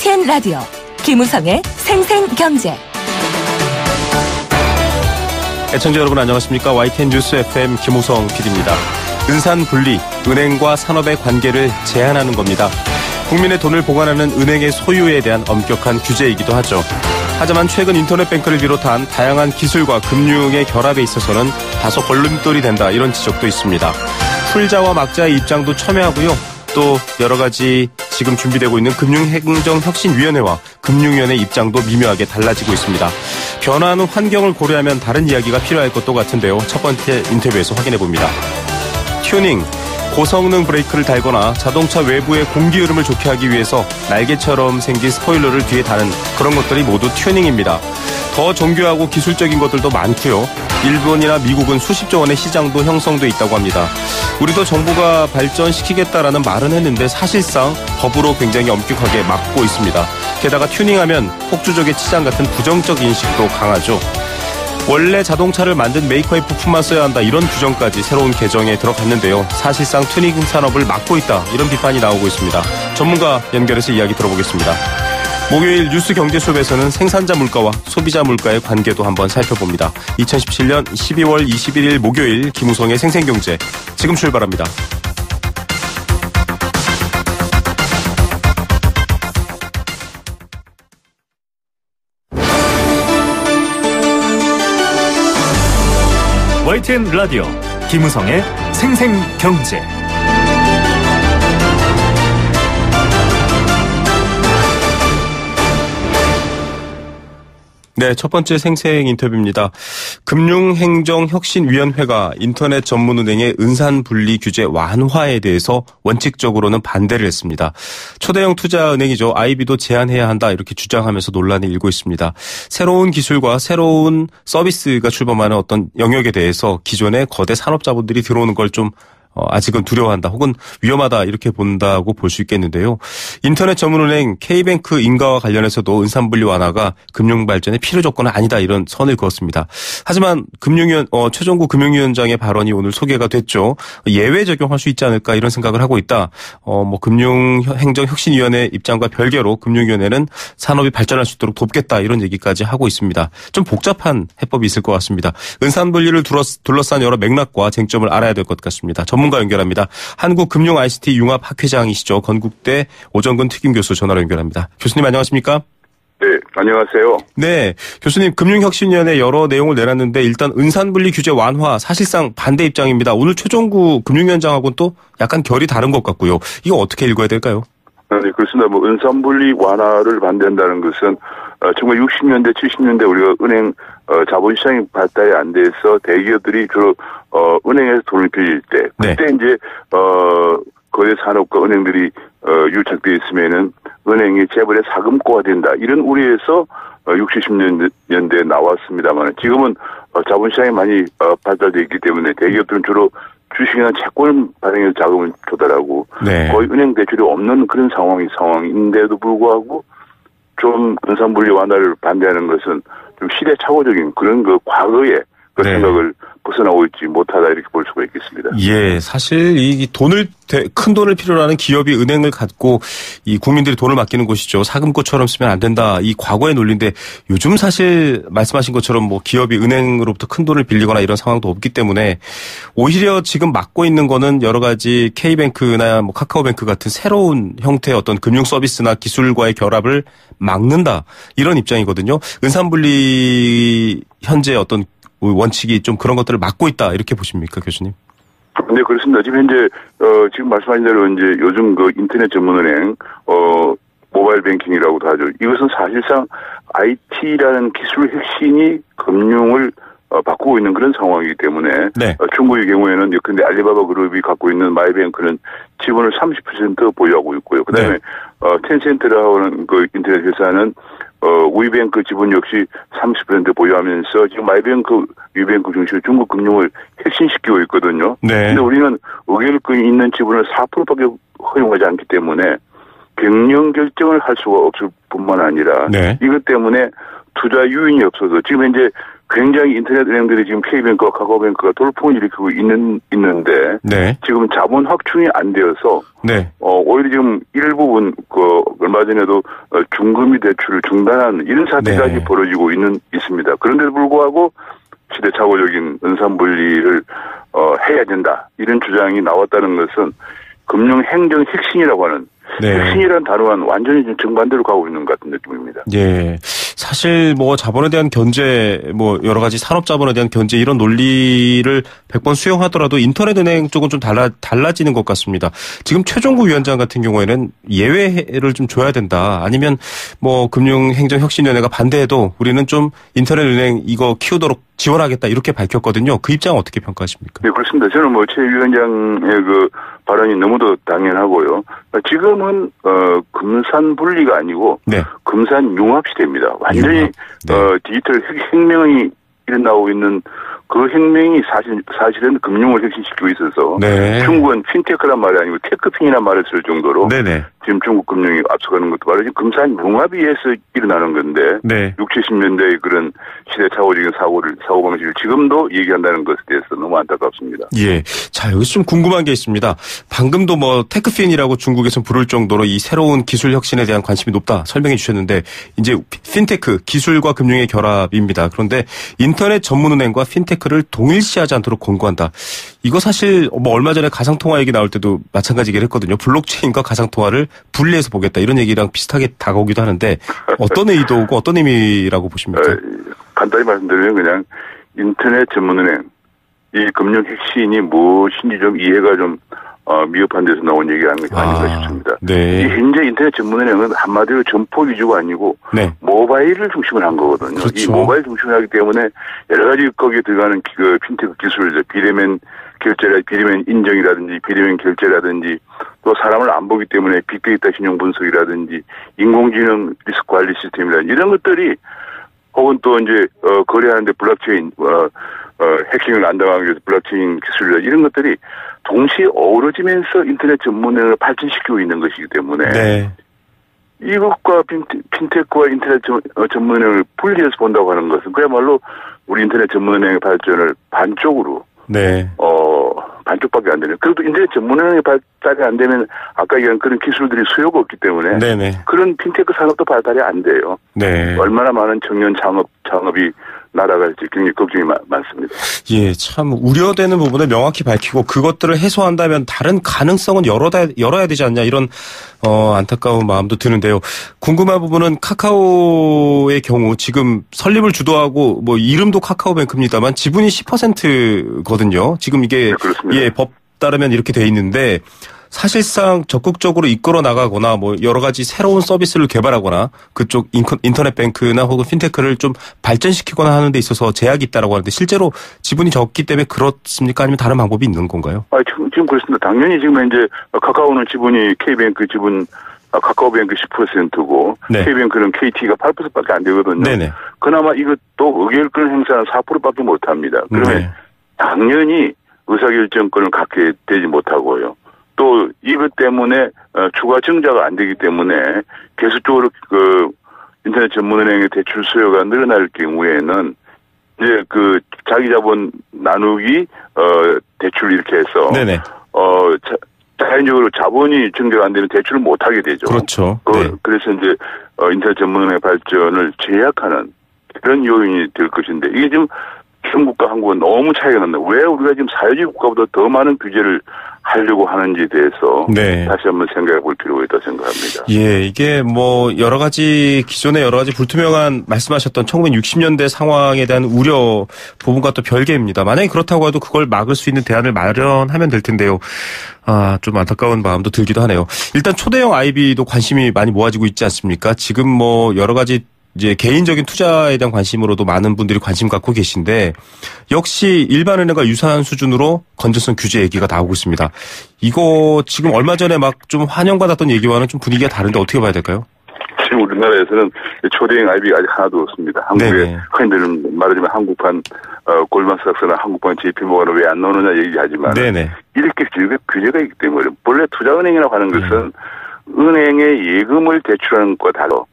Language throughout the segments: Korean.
YTN 라디오 김우성의 생생경제. 애청자 여러분 안녕하십니까? YTN 뉴스 FM 김우성 PD입니다. 은산분리, 은행과 산업의 관계를 제한하는 겁니다. 국민의 돈을 보관하는 은행의 소유에 대한 엄격한 규제이기도 하죠. 하지만 최근 인터넷 뱅크를 비롯한 다양한 기술과 금융의 결합에 있어서는 다소 걸림돌이 된다, 이런 지적도 있습니다. 풀자와 막자의 입장도 첨예하고요. 또 여러 가지 지금 준비되고 있는 금융행정혁신위원회와 금융위원회 입장도 미묘하게 달라지고 있습니다. 변화하는 환경을 고려하면 다른 이야기가 필요할 것도 같은데요. 첫 번째 인터뷰에서 확인해 봅니다. 튜닝, 고성능 브레이크를 달거나 자동차 외부의 공기 흐름을 좋게 하기 위해서 날개처럼 생긴 스포일러를 뒤에 다는 그런 것들이 모두 튜닝입니다. 더 정교하고 기술적인 것들도 많고요. 일본이나 미국은 수십조 원의 시장도 형성돼 있다고 합니다. 우리도 정부가 발전시키겠다라는 말은 했는데 사실상 법으로 굉장히 엄격하게 막고 있습니다. 게다가 튜닝하면 폭주족의 치장 같은 부정적 인식도 강하죠. 원래 자동차를 만든 메이커의 부품만 써야 한다, 이런 규정까지 새로운 개정에 들어갔는데요. 사실상 튜닝 산업을 막고 있다, 이런 비판이 나오고 있습니다. 전문가 연결해서 이야기 들어보겠습니다. 목요일 뉴스 경제수업에서는 생산자 물가와 소비자 물가의 관계도 한번 살펴봅니다. 2017년 12월 21일 목요일 김우성의 생생경제 지금 출발합니다. YTN 라디오 김우성의 생생경제. 네, 첫 번째 생생 인터뷰입니다. 금융행정혁신위원회가 인터넷 전문은행의 은산분리 규제 완화에 대해서 원칙적으로는 반대를 했습니다. 초대형 투자은행이죠. IB도 제한해야 한다, 이렇게 주장하면서 논란이 일고 있습니다. 새로운 기술과 새로운 서비스가 출범하는 어떤 영역에 대해서 기존의 거대 산업자본들이 들어오는 걸 좀 아직은 두려워한다, 혹은 위험하다, 이렇게 본다고 볼 수 있겠는데요. 인터넷 전문은행 K뱅크 인가와 관련해서도 은산분리 완화가 금융발전의 필요 조건은 아니다, 이런 선을 그었습니다. 하지만 최종구 금융위원장의 발언이 오늘 소개가 됐죠. 예외 적용할 수 있지 않을까, 이런 생각을 하고 있다. 금융행정혁신위원회 입장과 별개로 금융위원회는 산업이 발전할 수 있도록 돕겠다, 이런 얘기까지 하고 있습니다. 좀 복잡한 해법이 있을 것 같습니다. 은산분리를 둘러싼 여러 맥락과 쟁점을 알아야 될 것 같습니다. 전문가 연결합니다. 한국금융 ICT 융합학회장이시죠. 건국대 오정근 특임교수 전화로 연결합니다. 교수님 안녕하십니까? 네, 안녕하세요. 네, 교수님, 금융혁신위원회 여러 내용을 내놨는데 일단 은산분리 규제 완화 사실상 반대 입장입니다. 오늘 최종구 금융위원장하고는 또 약간 결이 다른 것 같고요. 이거 어떻게 읽어야 될까요? 네, 그렇습니다. 은산분리 완화를 반대한다는 것은 1960년대, 70년대 우리가 은행 자본시장이 발달이 안 돼서 대기업들이 주로 은행에서 돈을 빌릴 때, 그때 네. 이제 거대 산업과 은행들이 유착되어 있으면은 은행이 재벌의 사금고가 된다, 이런 우려에서 60, 70년대에 나왔습니다만 지금은 자본시장이 많이 발달되어 있기 때문에 대기업들은 주로 주식이나 채권을 발행해서 자금을 조달하고 네. 거의 은행 대출이 없는 그런 상황인데도 불구하고 좀 은산분리 완화를 반대하는 것은 좀 시대착오적인 그런 과거의 그 네. 생각을 벗어나고 있지 못하다, 이렇게 볼 수가 있겠습니다. 예, 사실 이 큰 돈을 필요로 하는 기업이 은행을 갖고 이 국민들이 돈을 맡기는 곳이죠. 사금고처럼 쓰면 안 된다, 이 과거의 논리인데 요즘 사실 말씀하신 것처럼 기업이 은행으로부터 큰 돈을 빌리거나 이런 상황도 없기 때문에 오히려 지금 막고 있는 거는 여러 가지 K뱅크나 카카오뱅크 같은 새로운 형태의 어떤 금융 서비스나 기술과의 결합을 막는다, 이런 입장이거든요. 은산분리 현재 어떤 원칙이 좀 그런 것들을 막고 있다, 이렇게 보십니까, 교수님? 네, 그렇습니다. 지금 현재 지금 말씀하신 대로 이제 요즘 인터넷 전문은행 모바일 뱅킹이라고도 하죠. 이것은 사실상 IT라는 기술 혁신이 금융을 바꾸고 있는 그런 상황이기 때문에 네. 중국의 경우에는 예컨대 알리바바 그룹이 갖고 있는 마이뱅크는 지분을 30% 보유하고 있고요. 그다음에 네. 텐센트라고 하는 인터넷 회사는 위뱅크 지분 역시 30% 보유하면서 지금 마이뱅크, 위뱅크 중심으로 중국 금융을 혁신시키고 있거든요. 네. 근데 우리는 의결권이 있는 지분을 4%밖에 허용하지 않기 때문에 경영 결정을 할 수가 없을 뿐만 아니라 네. 이것 때문에 투자 유인이 없어서 지금 현재 굉장히 인터넷 은행들이 지금 K뱅크와 카카오뱅크가 돌풍을 일으키고 있는데 네. 지금 자본 확충이 안 되어서 네. 오히려 지금 일부분 얼마 전에도 중금리 대출을 중단하는 이런 사태까지 네. 벌어지고 있습니다. 그런데도 불구하고 시대착오적인 은산분리를 해야 된다 이런 주장이 나왔다는 것은 금융행정 혁신이라고 하는 네. 혁신이라는 단어와는 완전히 정반대로 가고 있는 것 같은 느낌입니다. 예. 사실 뭐 자본에 대한 견제, 뭐 여러 가지 산업 자본에 대한 견제 이런 논리를 100번 수용하더라도 인터넷 은행 쪽은 좀 달라지는 것 같습니다. 지금 최종구 위원장 같은 경우에는 예외를 좀 줘야 된다. 아니면 뭐 금융행정혁신위원회가 반대해도 우리는 좀 인터넷 은행 이거 키우도록 지원하겠다 이렇게 밝혔거든요. 그 입장은 어떻게 평가하십니까? 네, 그렇습니다. 저는 뭐 최 위원장의 그 발언이 너무도 당연하고요. 지금은 금산 분리가 아니고 네. 금산 융합 시대입니다. 완전히 융합. 네. 디지털 혁명이 일어나고 있는 그 혁명이 사실은 금융을 혁신시키고 있어서 네. 중국은 핀테크란 말이 아니고 테크핀이란 말을 쓸 정도로 네네. 지금 중국 금융이 앞서가는 것도 바로 지금 금산 융합에 의해서 일어나는 건데 네. 60, 70년대의 그런 시대착오적인 사고방식을 지금도 얘기한다는 것에 대해서 너무 안타깝습니다. 예. 자, 여기서 좀 궁금한 게 있습니다. 방금도 뭐 테크핀이라고 중국에서 부를 정도로 이 새로운 기술 혁신에 대한 관심이 높다 설명해 주셨는데 이제 핀테크, 기술과 금융의 결합입니다. 그런데 인터넷 전문은행과 핀테크를 동일시하지 않도록 권고한다. 이거 사실 뭐 얼마 전에 가상통화 얘기 나올 때도 마찬가지 얘기를 했거든요. 블록체인과 가상통화를 분리해서 보겠다. 이런 얘기랑 비슷하게 다가오기도 하는데 어떤 의도고 어떤 의미라고 보십니까? 간단히 말씀드리면 그냥 인터넷 전문은행, 이 금융 혁신이 무엇인지 좀 이해가 좀 미흡한 데서 나온 얘기가 아닌가 싶습니다. 네. 이 현재 인터넷 전문은행은 한마디로 점포 위주가 아니고 네. 모바일을 중심으로 한 거거든요. 그렇죠. 이 모바일 중심으로 하기 때문에 여러 가지 거기에 들어가는 그 핀테크 기술, 비대면 결제라, 비대면 인정이라든지 비대면 결제라든지 또 사람을 안 보기 때문에 빅데이터 신용 분석이라든지 인공지능 리스크 관리 시스템이라든지 이런 것들이 혹은 또 이제 거래하는데 블록체인 해킹을 안당하기 위해서 블록체인 기술이라 이런 것들이 동시에 어우러지면서 인터넷 전문을 발전시키고 있는 것이기 때문에 네. 이것과 핀테크와 인터넷 전문은행을 분리해서 본다고 하는 것은 그야말로 우리 인터넷 전문은행의 발전을 반쪽으로 네. 반쪽밖에 안 되는. 그래도 인터넷 전문은행이 발달이 안 되면 아까 얘기한 그런 기술들이 수요가 없기 때문에 네네. 그런 핀테크 산업도 발달이 안 돼요. 네. 얼마나 많은 청년 창업이 날아갈지 굉장히 걱정이 많습니다. 예, 참 우려되는 부분을 명확히 밝히고 그것들을 해소한다면 다른 가능성은 열어야 되지 않냐 이런 안타까운 마음도 드는데요. 궁금한 부분은 카카오의 경우 지금 설립을 주도하고 뭐 이름도 카카오뱅크입니다만 지분이 10%거든요. 지금 이게 네, 예, 법 따르면 이렇게 돼 있는데 사실상 적극적으로 이끌어 나가거나 뭐 여러 가지 새로운 서비스를 개발하거나 그쪽 인터넷 뱅크나 혹은 핀테크를 좀 발전시키거나 하는 데 있어서 제약이 있다라고 하는데 실제로 지분이 적기 때문에 그렇습니까? 아니면 다른 방법이 있는 건가요? 지금 그렇습니다. 당연히 지금 이제 카카오는 지분이 K뱅크 지분 카카오뱅크 10%고 네. K뱅크는 KT가 8%밖에 안 되거든요. 네네. 그나마 이것도 의결권 행사는 4%밖에 못 합니다. 그러면 네. 당연히 의사결정권을 갖게 되지 못하고요. 또 이것 때문에 추가 증자가 안 되기 때문에 계속적으로 그 인터넷 전문은행의 대출 수요가 늘어날 경우에는 이제 그 자기 자본 나누기 대출 이렇게 해서 네네. 자연적으로 자본이 증가가 안 되면 대출을 못 하게 되죠. 그렇죠. 네. 그래서 이제 인터넷 전문은행의 발전을 제약하는 그런 요인이 될 것인데 이게 지금 중국과 한국은 너무 차이가 난다. 왜 우리가 지금 사회주의 국가보다 더 많은 규제를 하려고 하는지에 대해서 네. 다시 한번 생각해 볼 필요가 있다고 생각합니다. 예, 이게 뭐 여러 가지 기존에 여러 가지 불투명한 말씀하셨던 1960년대 상황에 대한 우려 부분과 또 별개입니다. 만약에 그렇다고 해도 그걸 막을 수 있는 대안을 마련하면 될 텐데요. 좀 안타까운 마음도 들기도 하네요. 일단 초대형 IB도 관심이 많이 모아지고 있지 않습니까? 지금 뭐 여러 가지 이제 개인적인 투자에 대한 관심으로도 많은 분들이 관심 갖고 계신데 역시 일반은행과 유사한 수준으로 건전성 규제 얘기가 나오고 있습니다. 이거 지금 얼마 전에 막 좀 환영받았던 얘기와는 좀 분위기가 다른데 어떻게 봐야 될까요? 지금 우리나라에서는 초대형 IB가 아직 하나도 없습니다. 한국에 흔히들 말하자면 한국판 골드만삭스나 한국판 JP모건을 왜 안 나오느냐 얘기하지만 네네. 이렇게 규제가 있기 때문에 본래 투자은행이라고 하는 것은 은행에 예금을 대출하는 것과 달라.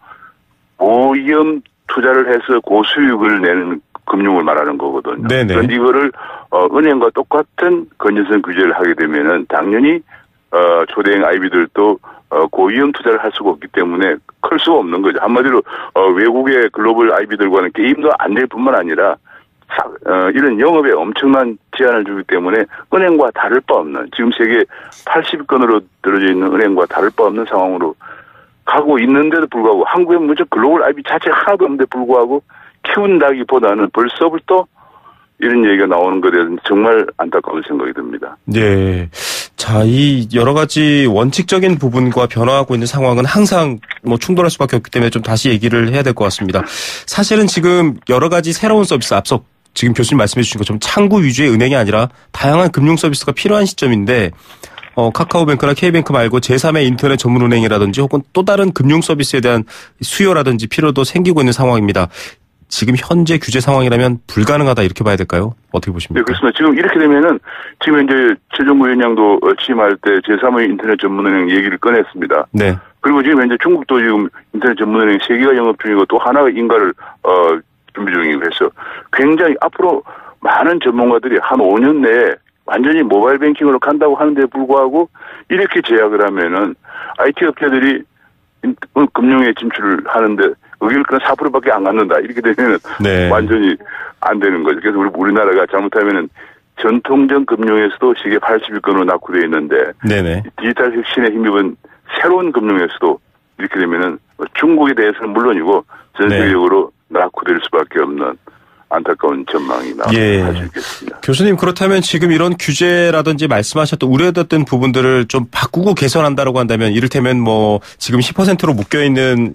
고위험 투자를 해서 고수익을 내는 금융을 말하는 거거든요. 네네. 그런데 이거를 은행과 똑같은 건전성 규제를 하게 되면은 당연히 초대형 IB들도 고위험 투자를 할 수가 없기 때문에 클 수가 없는 거죠. 한마디로 외국의 글로벌 IB들과는 게임도 안 될 뿐만 아니라 이런 영업에 엄청난 제한을 주기 때문에 은행과 다를 바 없는, 지금 세계 80건으로 들어져 있는 은행과 다를 바 없는 상황으로 가고 있는데도 불구하고 한국에 먼저 글로벌 IB 자체가 하나도 없는데 불구하고 키운다기보다는 벌써부터 이런 얘기가 나오는 것에 대해서는 정말 안타까운 생각이 듭니다. 네. 자, 이 여러 가지 원칙적인 부분과 변화하고 있는 상황은 항상 충돌할 수밖에 없기 때문에 좀 다시 얘기를 해야 될 것 같습니다. 사실은 지금 여러 가지 새로운 서비스, 앞서 지금 교수님 말씀해 주신 것처럼 창구 위주의 은행이 아니라 다양한 금융 서비스가 필요한 시점인데 카카오뱅크나 K뱅크 말고 제3의 인터넷 전문은행이라든지 혹은 또 다른 금융 서비스에 대한 수요라든지 필요도 생기고 있는 상황입니다. 지금 현재 규제 상황이라면 불가능하다 이렇게 봐야 될까요? 어떻게 보십니까? 네, 그렇습니다. 지금 이렇게 되면은 지금 이제 최종구 위원장도 취임할 때 제3의 인터넷 전문은행 얘기를 꺼냈습니다. 네. 그리고 지금 현재 중국도 지금 인터넷 전문은행 3개가 영업 중이고 또 하나가 인가를 준비 중이고 해서 굉장히 앞으로 많은 전문가들이 한 5년 내에 완전히 모바일 뱅킹으로 간다고 하는데 불구하고 이렇게 제약을 하면은 IT 업체들이 금융에 진출을 하는데 의결권 4%밖에 안 갖는다. 이렇게 되면은 네. 완전히 안 되는 거죠. 그래서 우리나라가 잘못하면은 전통적 금융에서도 세계 80위권으로 낙후되어 있는데 네네. 디지털 혁신에 힘입은 새로운 금융에서도 이렇게 되면은 중국에 대해서는 물론이고 전 세계적으로 낙후될 수밖에 없는 안타까운 전망이 나올 수 있겠습니다. 교수님, 그렇다면 지금 이런 규제라든지 말씀하셨던 우려됐던 부분들을 좀 바꾸고 개선한다라고 한다면 이를테면 지금 10%로 묶여있는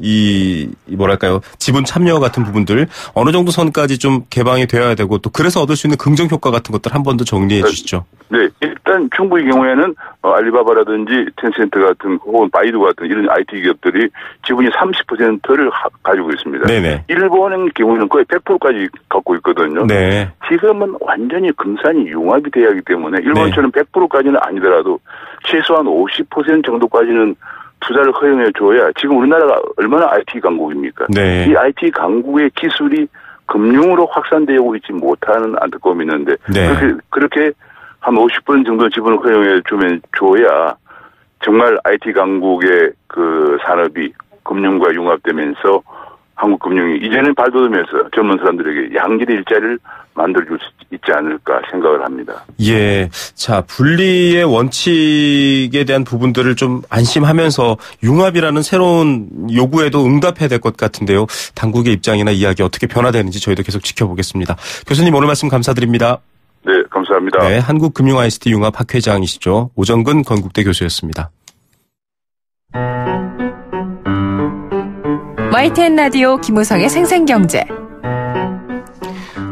지분 참여 같은 부분들 어느 정도 선까지 좀 개방이 되어야 되고 또 그래서 얻을 수 있는 긍정 효과 같은 것들 한 번 더 정리해 주시죠. 네, 일단 중국의 경우에는 알리바바라든지 텐센트 같은 혹은 바이두 같은 이런 IT 기업들이 지분이 30%를 가지고 있습니다. 네네. 일본의 경우에는 거의 100%까지 갖고 있거든요. 네. 지금은 완전히 금산이 융합이 돼야 하기 때문에 일본처럼 100%까지는 아니더라도 최소한 50% 정도까지는 투자를 허용해 줘야, 지금 우리나라가 얼마나 IT 강국입니까? 네. 이 IT 강국의 기술이 금융으로 확산되고 있지 못하는 안타까움이 있는데 네. 그렇게 한 50% 정도 지분을 허용해 주면 줘야 정말 IT 강국의 그 산업이 금융과 융합되면서 한국 금융이 이제는 발돋움해서 젊은 사람들에게 양질의 일자리를 만들어줄 수 있지 않을까 생각을 합니다. 예. 자, 분리의 원칙에 대한 부분들을 좀 안심하면서 융합이라는 새로운 요구에도 응답해야 될 것 같은데요. 당국의 입장이나 이야기 어떻게 변화되는지 저희도 계속 지켜보겠습니다. 교수님, 오늘 말씀 감사드립니다. 네, 감사합니다. 네, 한국금융 ICT 융합 학회장이시죠. 오정근 건국대 교수였습니다. YTN 라디오 김우성의 생생경제.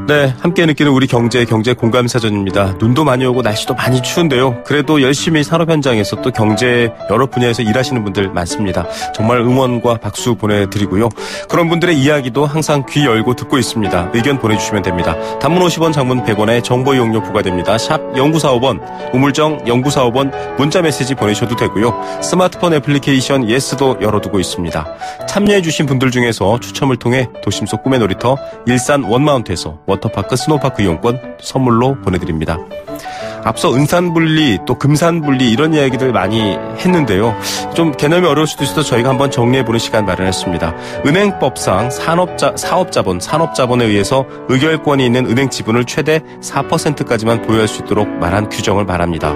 네, 함께 느끼는 우리 경제 공감사전입니다. 눈도 많이 오고 날씨도 많이 추운데요. 그래도 열심히 산업 현장에서 또 경제 여러 분야에서 일하시는 분들 많습니다. 정말 응원과 박수 보내드리고요. 그런 분들의 이야기도 항상 귀 열고 듣고 있습니다. 의견 보내주시면 됩니다. 단문 50원, 장문 100원에 정보 이용료 부과됩니다. 샵 0945번, 우물정 0945번 문자메시지 보내셔도 되고요. 스마트폰 애플리케이션 예스도 열어두고 있습니다. 참여해주신 분들 중에서 추첨을 통해 도심 속 꿈의 놀이터 일산 원마운트에서 워터파크 스노우파크 이용권 선물로 보내드립니다. 앞서 은산분리 또 금산분리 이런 이야기들 많이 했는데요. 좀 개념이 어려울 수도 있어서 저희가 한번 정리해보는 시간 마련했습니다. 은행법상 산업자본에 의해서 의결권이 있는 은행 지분을 최대 4%까지만 보유할 수 있도록 말한 규정을 말합니다.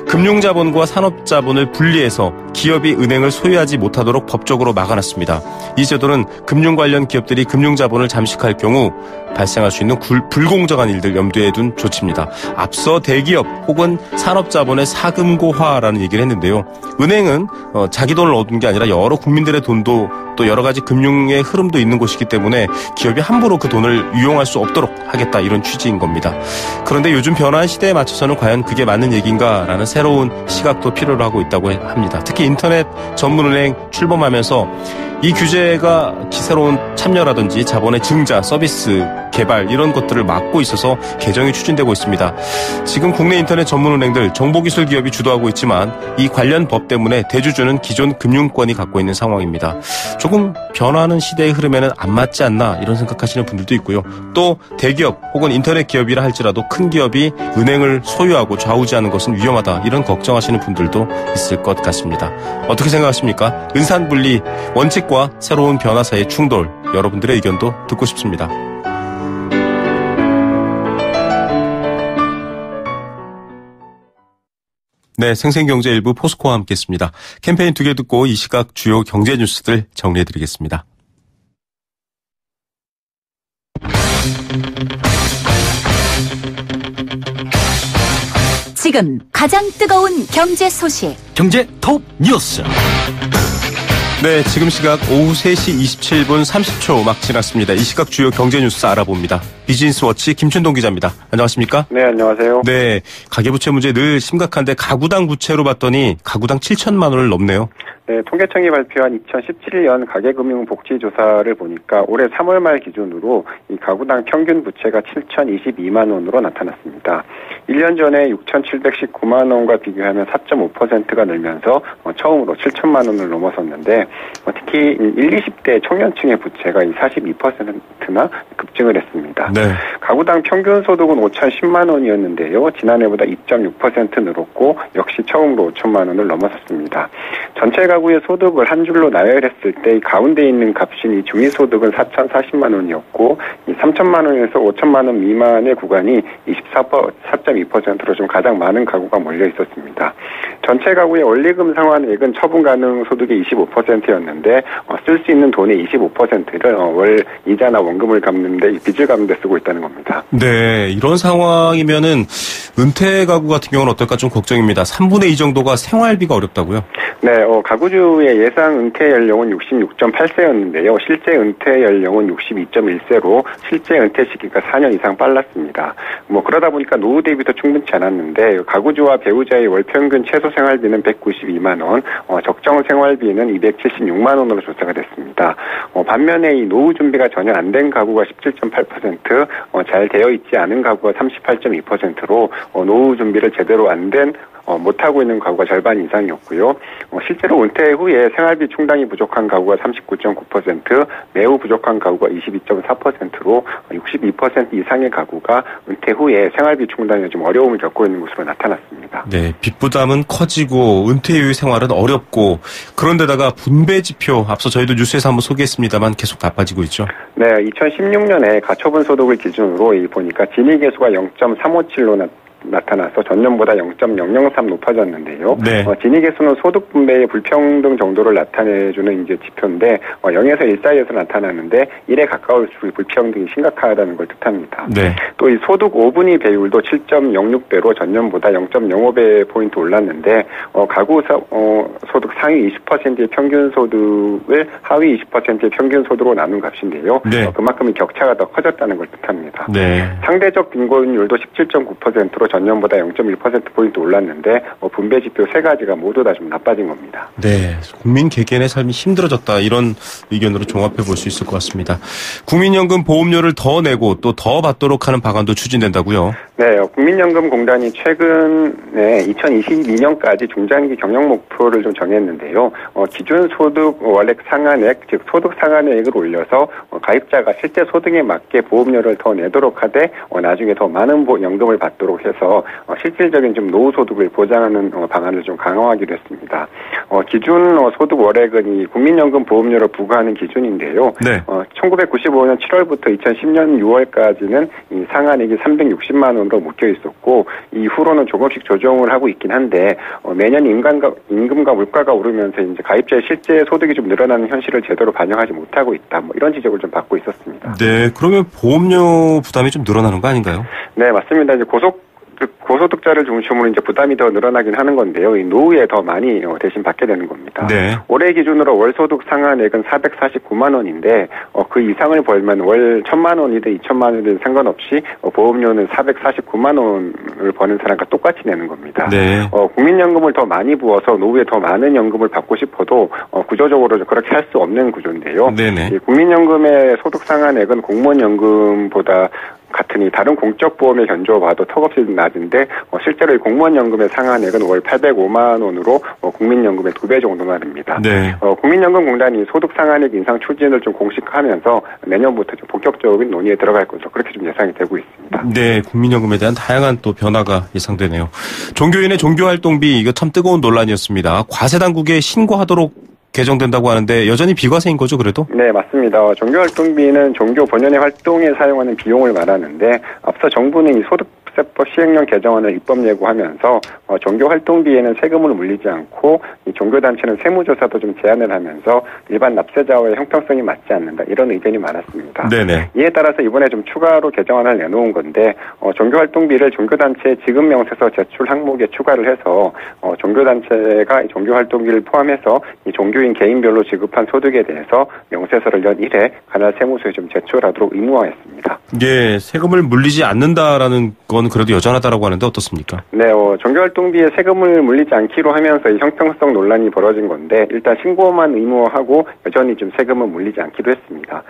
금융자본과 산업자본을 분리해서 기업이 은행을 소유하지 못하도록 법적으로 막아놨습니다. 이 제도는 금융 관련 기업들이 금융자본을 잠식할 경우 발생할 수 있는 불공정한 일들 염두에 둔 조치입니다. 앞서 대기업 혹은 산업자본의 사금고화라는 얘기를 했는데요. 은행은 자기 돈을 얻은 게 아니라 여러 국민들의 돈도 또 여러 가지 금융의 흐름도 있는 곳이기 때문에 기업이 함부로 그 돈을 유용할 수 없도록 하겠다, 이런 취지인 겁니다. 그런데 요즘 변화한 시대에 맞춰서는 과연 그게 맞는 얘기인가라는 새로운 시각도 필요로 하고 있다고 합니다. 특히 인터넷 전문은행 출범하면서 이 규제가 새로운 참여라든지 자본의 증자, 서비스 개발 이런 것들을 막고 있어서 개정이 추진되고 있습니다. 지금 국내 인터넷 전문은행들 정보기술 기업이 주도하고 있지만 이 관련 법 때문에 대주주는 기존 금융권이 갖고 있는 상황입니다. 조금 변화하는 시대의 흐름에는 안 맞지 않나 이런 생각하시는 분들도 있고요. 또 대기업 혹은 인터넷 기업이라 할지라도 큰 기업이 은행을 소유하고 좌우지하는 것은 위험하다 이런 걱정하시는 분들도 있을 것 같습니다. 어떻게 생각하십니까? 은산분리 원칙과 새로운 변화 사이의 충돌 여러분들의 의견도 듣고 싶습니다. 네, 생생경제 일부 포스코와 함께했습니다. 캠페인 2개 듣고 이 시각 주요 경제 뉴스들 정리해드리겠습니다. 지금 가장 뜨거운 경제 소식. 경제 톱 뉴스. 네, 지금 시각 오후 3시 27분 30초 막 지났습니다. 이 시각 주요 경제 뉴스 알아봅니다. 비즈니스워치 김춘동 기자입니다. 안녕하십니까? 네, 안녕하세요. 네, 가계부채 문제 늘 심각한데 가구당 부채로 봤더니 가구당 7천만 원을 넘네요. 네, 통계청이 발표한 2017년 가계금융복지조사를 보니까 올해 3월 말 기준으로 이 가구당 평균 부채가 7,022만 원으로 나타났습니다. 1년 전에 6,719만 원과 비교하면 4.5%가 늘면서 처음으로 7천만 원을 넘어섰는데 특히 20대 청년층의 부채가 42%나 급증을 했습니다. 네. 가구당 평균 소득은 5,010만 원이었는데요. 지난해보다 2.6% 늘었고 역시 처음으로 5천만 원을 넘어섰습니다. 전체 가구의 소득을 한 줄로 나열했을 때 이 가운데 있는 값인 이 중위소득은 4,040만 원이었고 이 3천만 원에서 5천만 원 미만의 구간이 4.2%로 좀 가장 많은 가구가 몰려 있었습니다. 전체 가구의 원리금 상환액은 처분 가능 소득의 25%였는데 쓸 수 있는 돈의 25%를 월 이자나 원금을 갚는데 빚을 갚는 데 쓰고 있다는 겁니다. 네, 이런 상황이면은 은퇴 가구 같은 경우는 어떨까 좀 걱정입니다. 3분의 2 정도가 생활비가 어렵다고요? 네, 가구주의 예상 은퇴 연령은 66.8세였는데요. 실제 은퇴 연령은 62.1세로 실제 은퇴 시기가 4년 이상 빨랐습니다. 그러다 보니까 노후 대비도 충분치 않았는데 가구주와 배우자의 월 평균 최소 생활비는 192만 원, 적정 생활비는 276만 원으로 조사가 됐습니다. 반면에 이 노후 준비가 전혀 안 된 가구가 17.8%, 잘 되어 있지 않은 가구가 38.2%로 노후 준비를 제대로 못하고 있는 가구가 절반 이상이었고요. 실제로 은퇴 후에 생활비 충당이 부족한 가구가 39.9%, 매우 부족한 가구가 22.4%로 62% 이상의 가구가 은퇴 후에 생활비 충당에 좀 어려움을 겪고 있는 것으로 나타났습니다. 네, 빚 부담은 커지고 은퇴 이후 생활은 어렵고 그런데다가 분배 지표 앞서 저희도 뉴스에서 한번 소개했습니다만 계속 나빠지고 있죠. 네, 2016년에 가처분 소득을 기준으로 보니까 진위계수가 0.357로 나타나서 전년보다 0.003 높아졌는데요. 네. 진위계수는 소득 분배의 불평등 정도를 나타내주는 이제 지표인데 0에서 1 사이에서 나타나는데 1에 가까울수록 불평등이 심각하다는 걸 뜻합니다. 네. 또 이 소득 5분위 배율도 7.06배로 전년보다 0.05배 포인트 올랐는데 가구 소득 상위 20%의 평균 소득을 하위 20%의 평균 소득으로 나눈 값인데요. 네. 그만큼 격차가 더 커졌다는 걸 뜻합니다. 네. 상대적 빈곤율도 17.9%로 전년보다 0.1%포인트 올랐는데 분배 지표 세 가지가 모두 다 좀 나빠진 겁니다. 네, 국민 개개인의 삶이 힘들어졌다 이런 의견으로 종합해 볼 수 있을 것 같습니다. 국민연금 보험료를 더 내고 또 더 받도록 하는 방안도 추진된다고요? 네, 국민연금공단이 최근에 2022년까지 중장기 경영 목표를 좀 정했는데요. 기준 소득 월액 상한액, 즉 소득 상한액을 올려서 가입자가 실제 소득에 맞게 보험료를 더 내도록 하되 나중에 더 많은 연금을 받도록 해서 실질적인 좀 노후 소득을 보장하는 방안을 좀 강화하기로 했습니다. 기준 소득 월액은 이 국민연금 보험료를 부과하는 기준인데요. 네. 1995년 7월부터 2010년 6월까지는 이 상한액이 360만 원으로 묶여 있었고 이후로는 조금씩 조정을 하고 있긴 한데 매년 임금과 물가가 오르면서 이제 가입자의 실제 소득이 좀 늘어나는 현실을 제대로 반영하지 못하고 있다. 이런 지적을 좀 받고 있었습니다. 네, 그러면 보험료 부담이 좀 늘어나는 거 아닌가요? 네, 맞습니다. 이제 고소득자를 중심으로 이제 부담이 더 늘어나긴 하는 건데요. 이 노후에 더 많이 대신 받게 되는 겁니다. 네. 올해 기준으로 월소득 상한액은 449만 원인데 그 이상을 벌면 월 1,000만 원이든 2,000만 원이든 상관없이 보험료는 449만 원을 버는 사람과 똑같이 내는 겁니다. 네. 국민연금을 더 많이 부어서 노후에 더 많은 연금을 받고 싶어도 구조적으로 그렇게 할 수 없는 구조인데요. 네네. 이 국민연금의 소득 상한액은 공무원연금보다 같으니 다른 공적 보험의 견주어 봐도 턱없이 낮은데 실제로 이 공무원연금의 상한액은 월 805만 원으로 국민연금의 2배 정도나 됩니다. 네. 국민연금공단이 소득 상한액 인상 추진을 좀 공식화하면서 내년부터 좀 본격적인 논의에 들어갈 것으로 그렇게 좀 예상이 되고 있습니다. 네, 국민연금에 대한 다양한 또 변화가 예상되네요. 종교인의 종교활동비 이거 참 뜨거운 논란이었습니다. 과세 당국에 신고하도록 개정된다고 하는데 여전히 비과세인 거죠, 그래도? 네, 맞습니다. 종교활동비는 종교 본연의 활동에 사용하는 비용을 말하는데 앞서 정부는 이 소득세법 시행령 개정안을 입법 예고하면서 종교활동비에는 세금을 물리지 않고 이 종교단체는 세무조사도 좀 제한을 하면서 일반 납세자와의 형평성이 맞지 않는다 이런 의견이 많았습니다. 네네. 이에 따라서 이번에 좀 추가로 개정안을 내놓은 건데 종교활동비를 종교단체의 지급 명세서 제출 항목에 추가를 해서 종교단체가 종교활동비를 포함해서 이 종교인 개인별로 지급한 소득에 대해서 명세서를 연 1회 관할 세무서에 좀 제출하도록 의무화했습니다. 예, 세금을 물리지 않는다라는 건 그래도 여전하다라고 하는데 어떻습니까? 네, 종교활동비에 세금을 물리지 않기로 하면서 이 형평성 논란이 벌어진 건데 일단 신고만 의무화하고 여전히 좀 세금을 물리지 않기로 했습니다.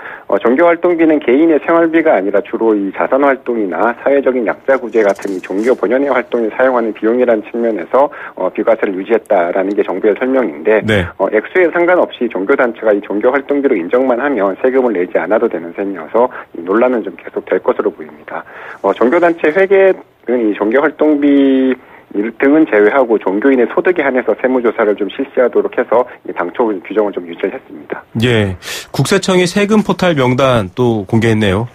종교활동비는 개인의 생활비가 아니라 주로 이 자선활동이나 사회적인 약자 구제 같은 이 종교 본연의 활동에 사용하는 비용이라는 측면에서 비과세를 유지했다라는 게 정부의 설명인데 네. 액수에 상관없이 종교단체가 이 종교활동비로 인정만 하면 세금을 내지 않아도 되는 셈이어서 이 논란은 좀 계속 될 것으로 보입니다. 종교단체 회계는 이 종교활동비 등은 제외하고 종교인의 소득에 한해서 세무조사를 좀 실시하도록 해서 당초 규정을 좀 유지했습니다. 예, 국세청이 세금 포탈 명단 또 공개했네요.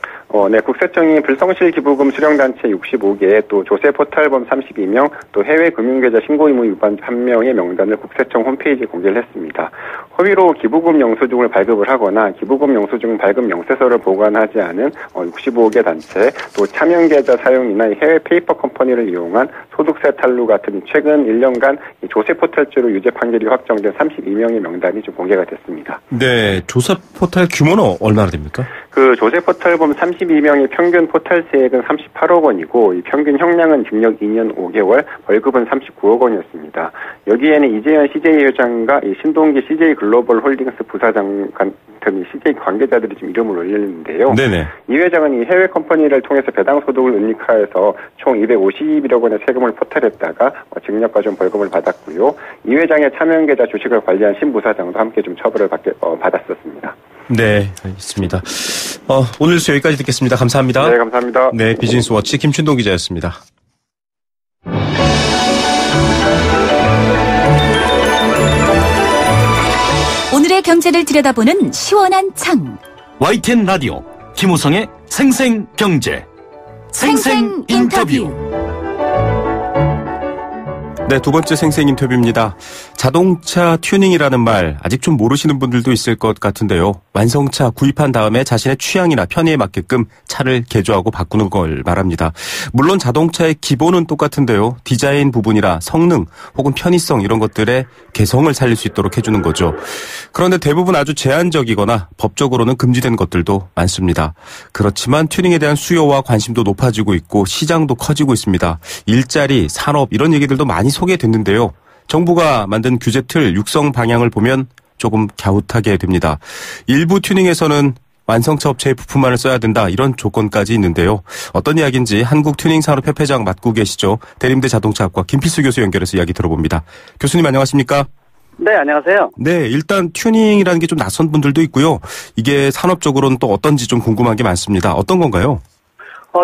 네, 국세청이 불성실 기부금 수령단체 65개, 또 조세 포탈범 32명, 또 해외 금융계좌 신고 의무 위반 1명의 명단을 국세청 홈페이지에 공개를 했습니다. 허위로 기부금 영수증을 발급을 하거나 기부금 영수증 발급 명세서를 보관하지 않은 65개 단체, 또 차명계좌 사용이나 해외 페이퍼 컴퍼니를 이용한 소득세 탈루 같은 최근 1년간 조세 포탈죄로 유죄 판결이 확정된 32명의 명단이 좀 공개가 됐습니다. 네, 조세 포탈 규모는 얼마나 됩니까? 그 조세 포탈범 32명의 평균 포탈세액은 38억 원이고 이 평균 형량은 징역 2년 5개월, 벌금은 39억 원이었습니다. 여기에는 이재현 CJ 회장과 이 신동기 CJ 글로벌 홀딩스 부사장 같은 CJ 관계자들이 지금 이름을 올리는데요. 네네. 이 회장은 이 해외 컴퍼니를 통해서 배당 소득을 은닉하여서 총 251억 원의 세금을 포탈했다가 징역과 좀 벌금을 받았고요. 이 회장의 차명계좌 주식을 관리한 신 부사장도 함께 좀 처벌을 받았었습니다. 네, 알겠습니다. 오늘 수요 여기까지 듣겠습니다. 감사합니다. 네, 감사합니다. 네, 비즈니스워치 김춘동 기자였습니다. 오늘의 경제를 들여다보는 시원한 창. YTN 라디오 김우성의 생생경제 생생인터뷰. 네, 두 번째 생생 인터뷰입니다. 자동차 튜닝이라는 말 아직 좀 모르시는 분들도 있을 것 같은데요. 완성차 구입한 다음에 자신의 취향이나 편의에 맞게끔 차를 개조하고 바꾸는 걸 말합니다. 물론 자동차의 기본은 똑같은데요. 디자인 부분이라 성능 혹은 편의성 이런 것들의 개성을 살릴 수 있도록 해주는 거죠. 그런데 대부분 아주 제한적이거나 법적으로는 금지된 것들도 많습니다. 그렇지만 튜닝에 대한 수요와 관심도 높아지고 있고 시장도 커지고 있습니다. 일자리, 산업 이런 얘기들도 많이 소개됐는데요. 정부가 만든 규제 틀 육성 방향을 보면 조금 갸웃하게 됩니다. 일부 튜닝에서는 완성차 업체의 부품만을 써야 된다 이런 조건까지 있는데요. 어떤 이야기인지 한국튜닝산업협회장 맡고 계시죠. 대림대 자동차학과 김필수 교수 연결해서 이야기 들어봅니다. 교수님 안녕하십니까? 네, 안녕하세요. 네, 일단 튜닝이라는 게 좀 낯선 분들도 있고요. 이게 산업적으로는 또 어떤지 좀 궁금한 게 많습니다. 어떤 건가요?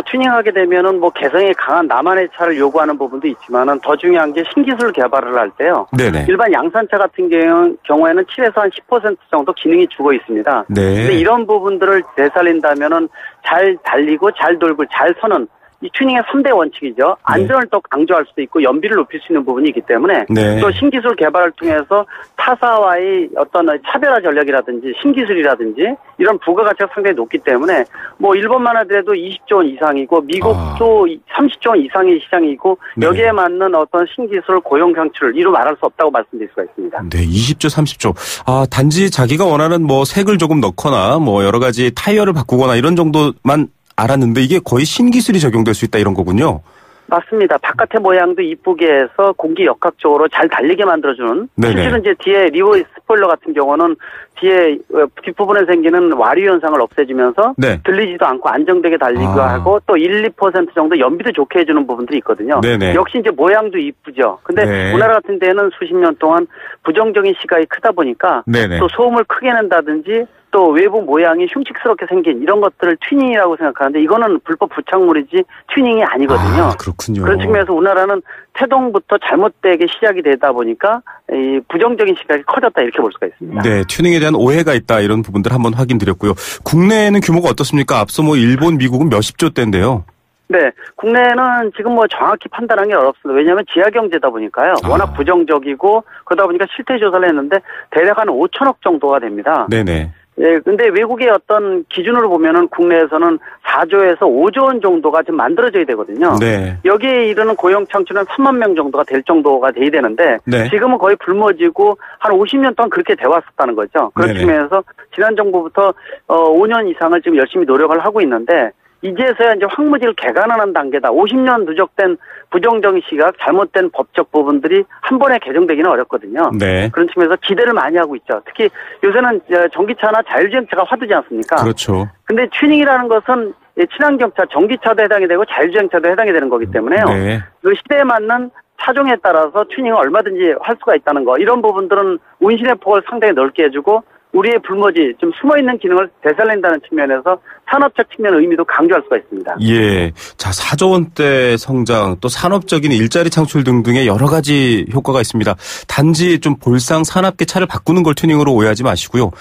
튜닝하게 되면은 개성이 강한 나만의 차를 요구하는 부분도 있지만은 더 중요한 게 신기술 개발을 할 때요. 네네. 일반 양산차 같은 경우에는 7에서 한 10% 정도 기능이 죽어 있습니다. 네. 근데 이런 부분들을 되살린다면은 잘 달리고 잘 돌고 잘 서는 이 튜닝의 3대 원칙이죠. 안전을 더 강조할 수도 있고 연비를 높일 수 있는 부분이 있기 때문에 또 신기술 개발을 통해서 타사와의 어떤 차별화 전략이라든지 신기술이라든지 이런 부가가치가 상당히 높기 때문에 뭐 일본만 하더라도 20조 원 이상이고 미국도 30조 원 이상의 시장이고 여기에 맞는 어떤 신기술 고용 창출을 이루 말할 수 없다고 말씀드릴 수가 있습니다. 네, 20조, 30조. 단지 자기가 원하는 뭐 색을 조금 넣거나 뭐 여러 가지 타이어를 바꾸거나 이런 정도만 알았는데 이게 거의 신기술이 적용될 수 있다 이런 거군요. 맞습니다. 바깥의 모양도 이쁘게 해서 공기 역학적으로 잘 달리게 만들어주는. 실제로 이제 뒤에 리버 스포일러 같은 경우는 뒤에 뒷부분에 생기는 와류 현상을 없애주면서 들리지도 않고 안정되게 달리고 하고 또 1~2% 정도 연비도 좋게 해주는 부분들이 있거든요. 역시 이제 모양도 이쁘죠. 근데 우리나라 같은 데는 수십 년 동안 부정적인 시각이 크다 보니까 또 소음을 크게 낸다든지 또 외부 모양이 흉측스럽게 생긴 이런 것들을 튜닝이라고 생각하는데 이거는 불법 부착물이지 튜닝이 아니거든요. 그렇군요. 그런 측면에서 우리나라는 태동부터 잘못되게 시작이 되다 보니까 이 부정적인 시각이 커졌다 이렇게 볼 수가 있습니다. 네, 튜닝에 대한 오해가 있다 이런 부분들 한번 확인드렸고요. 국내에는 규모가 어떻습니까? 앞서 뭐 일본, 미국은 몇십조 대인데요. 네, 국내는 지금 뭐 정확히 판단하는 게 어렵습니다. 왜냐하면 지하경제다 보니까요. 워낙 부정적이고 그러다 보니까 실태 조사를 했는데 대략 한 5천억 정도가 됩니다. 네네. 예, 근데 외국의 어떤 기준으로 보면은 국내에서는 4조에서 5조 원 정도가 좀 만들어져야 되거든요. 여기에 이르는 고용 창출은 3만 명 정도가 될 정도가 돼야 되는데 지금은 거의 굶어지고 한 50년 동안 그렇게 돼 왔었다는 거죠. 그런 측면에서 지난 정부부터 5년 이상을 지금 열심히 노력을 하고 있는데 이제서야 이제 황무지를 개간하는 단계다. 50년 누적된 부정적인 시각, 잘못된 법적 부분들이 한 번에 개정되기는 어렵거든요. 그런 측면에서 기대를 많이 하고 있죠. 특히 요새는 전기차나 자율주행차가 화두지 않습니까? 그렇죠. 근데 튜닝이라는 것은 친환경차, 전기차도 해당이 되고 자율주행차도 해당이 되는 거기 때문에요. 그 시대에 맞는 차종에 따라서 튜닝을 얼마든지 할 수가 있다는 거. 이런 부분들은 운신의 폭을 상당히 넓게 해주고 우리의 불모지, 좀 숨어있는 기능을 되살린다는 측면에서 산업적 측면의 의미도 강조할 수가 있습니다. 예. 자, 4조 원대 성장, 또 산업적인 일자리 창출 등등의 여러 가지 효과가 있습니다. 단지 좀 볼상 산업계 차를 바꾸는 걸 튜닝으로 오해하지 마시고요.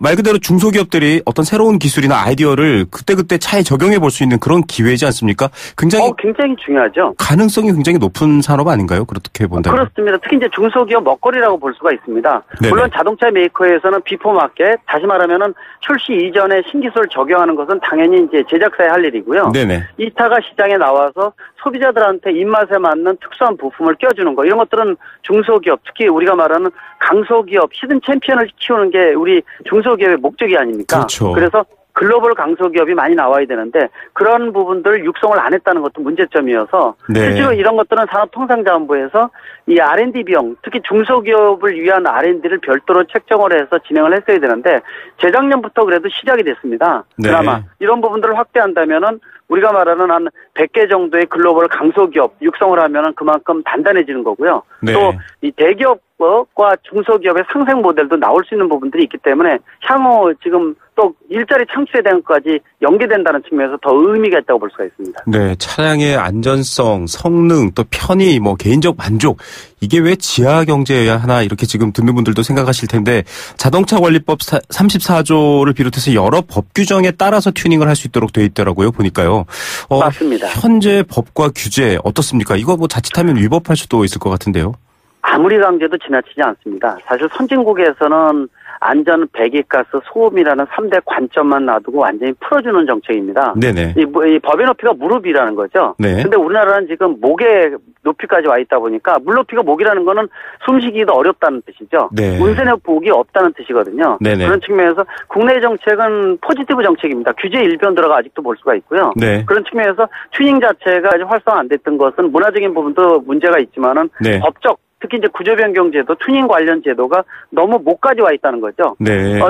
말 그대로 중소기업들이 어떤 새로운 기술이나 아이디어를 그때그때 차에 적용해 볼 수 있는 그런 기회이지 않습니까? 굉장히 중요하죠. 가능성이 굉장히 높은 산업 아닌가요? 그렇게 본다면. 그렇습니다. 특히 이제 중소기업 먹거리라고 볼 수가 있습니다. 물론 자동차 메이커에서는 비포 마켓, 다시 말하면은 출시 이전에 신기술을 적용하는 것은 당연히 이제 제작사의 할 일이고요. 이 차가 시장에 나와서 소비자들한테 입맛에 맞는 특수한 부품을 껴주는 거, 이런 것들은 중소기업, 특히 우리가 말하는 강소기업, 히든 챔피언을 키우는 게 우리 중소기업의 목적이 아닙니까? 그래서 글로벌 강소기업이 많이 나와야 되는데 그런 부분들 육성을 안 했다는 것도 문제점이어서 실제로 이런 것들은 산업통상자원부에서 이 R&D 비용, 특히 중소기업을 위한 R&D를 별도로 책정을 해서 진행을 했어야 되는데 재작년부터 그래도 시작이 됐습니다. 그나마 이런 부분들을 확대한다면은 우리가 말하는 한 100개 정도의 글로벌 강소기업 육성을 하면은 그만큼 단단해지는 거고요. 또 이 대기업과 중소기업의 상생 모델도 나올 수 있는 부분들이 있기 때문에 향후 지금 또 일자리 창출에 대한 것까지 연계된다는 측면에서 더 의미가 있다고 볼 수가 있습니다. 네, 차량의 안전성, 성능, 또 편의, 뭐 개인적 만족, 이게 왜 지하 경제여야 하나 이렇게 지금 듣는 분들도 생각하실 텐데 자동차 관리법 34조를 비롯해서 여러 법 규정에 따라서 튜닝을 할 수 있도록 돼 있더라고요. 보니까요. 맞습니다. 현재 법과 규제 어떻습니까? 이거 뭐 자칫하면 위법할 수도 있을 것 같은데요. 아무리 강조도 지나치지 않습니다. 사실 선진국에서는 안전, 배기가스, 소음이라는 3대 관점만 놔두고 완전히 풀어주는 정책입니다. 이 법의 높이가 무릎이라는 거죠. 근데 우리나라는 지금 목의 높이까지 와 있다 보니까 물 높이가 목이라는 거는 숨쉬기도 어렵다는 뜻이죠. 운전의 폭이 없다는 뜻이거든요. 그런 측면에서 국내 정책은 포지티브 정책입니다. 규제 일변도라가 아직도 볼 수가 있고요. 그런 측면에서 튜닝 자체가 아직 활성화 안 됐던 것은 문화적인 부분도 문제가 있지만은 법적, 특히 이제 구조변경제도 튜닝 관련 제도가 너무 목까지 와 있다는 거죠.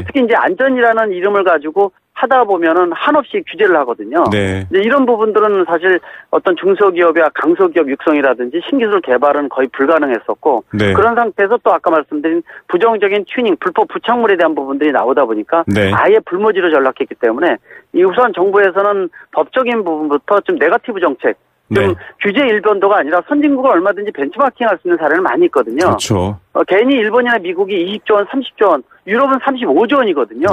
특히 이제 안전이라는 이름을 가지고 하다 보면은 한없이 규제를 하거든요. 이제 이런 부분들은 사실 어떤 중소기업이나 강소기업 육성이라든지 신기술 개발은 거의 불가능했었고 그런 상태에서 또 아까 말씀드린 부정적인 튜닝, 불법 부착물에 대한 부분들이 나오다 보니까 아예 불모지로 전락했기 때문에 이 우선 정부에서는 법적인 부분부터 좀 네거티브 정책, 좀 규제 일변도가 아니라 선진국을 얼마든지 벤치마킹할 수 있는 사례는 많이 있거든요. 괜히 일본이나 미국이 20조 원, 30조 원, 유럽은 35조 원이거든요.